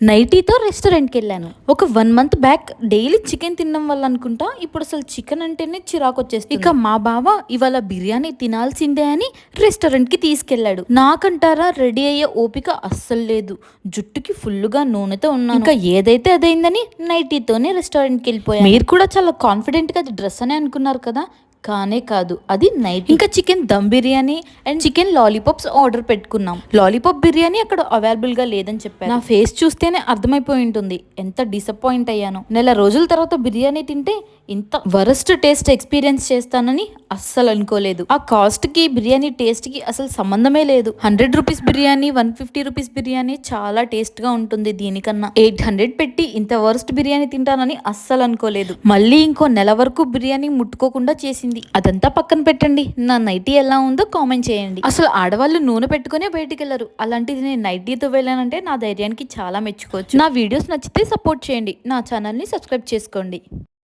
నైటీతో రెస్టారెంట్కి వెళ్ళాను. ఒక 1 మంత్ బ్యాక్ డైలీ చికెన్ తినడం వల్ల అనుకుంటా ఇప్పుడు అసలు చికెన్ అంటేనే చిరాకు వచ్చేస్తుంది. ఇక మా బావ ఇవాళ బిర్యానీ తినాల్సిందే అని రెస్టారెంట్కి తీసుకెళ్లాడు. నాకంటారా రెడీ అయ్యే ఓపిక అస్సలు లేదు. జుట్టుకి ఫుల్గా నూనెతో ఉన్నాను. ఇంకా ఏదైతే అదైందని నైటీతోనే రెస్టారెంట్కి వెళ్ళిపోయాను. మీరు కూడా చాలా కాన్ఫిడెంట్గా అది డ్రెస్ అని అనుకున్నారు కదా, కానే కాదు, అది నైట్. ఇంకా chicken dum biryani and chicken lollipops order పెట్టుకున్నాం. లాలీపాప్ బిర్యానీ అక్కడ అవైలబుల్ గా లేదని చెప్పారు. నా ఫేస్ చూస్తేనే అర్థమైపోయి ఉంటుంది ఎంత డిసప్పాయింట్ అయ్యాను. నెల రోజుల తర్వాత బిర్యానీ తింటే ఇంత వరస్ట్ టేస్ట్ ఎక్స్పీరియన్స్ చేస్తానని అస్సలు అనుకోలేదు. ఆ కాస్ట్ కి బిర్యానీ టేస్ట్ కి అసలు సంబంధమే లేదు. 100 రూపీస్ బిర్యానీ 150 రూపీస్ బిర్యానీ చాలా టేస్ట్ గా ఉంటుంది. దీనికన్నా 800 పెట్టి ఇంత వరస్ట్ బిర్యానీ తింటానని అస్సలు అనుకోలేదు. మళ్ళీ ఇంకో నెల వరకు బిర్యానీ ముట్టుకోకుండా చేసింది. అదంతా పక్కన పెట్టండి, నా నైటీ ఎలా ఉందో కామెంట్ చేయండి. అసలు ఆడవాళ్ళు నూనె పెట్టుకునే బయటికి వెళ్ళరు, అలాంటిది నేను నైటీతో వెళ్ళానంటే నా ధైర్యానికి చాలా మెచ్చుకోవచ్చు. నా వీడియోస్ నచ్చితే సపోర్ట్ చేయండి, నా ఛానల్ని సబ్స్క్రైబ్ చేసుకోండి.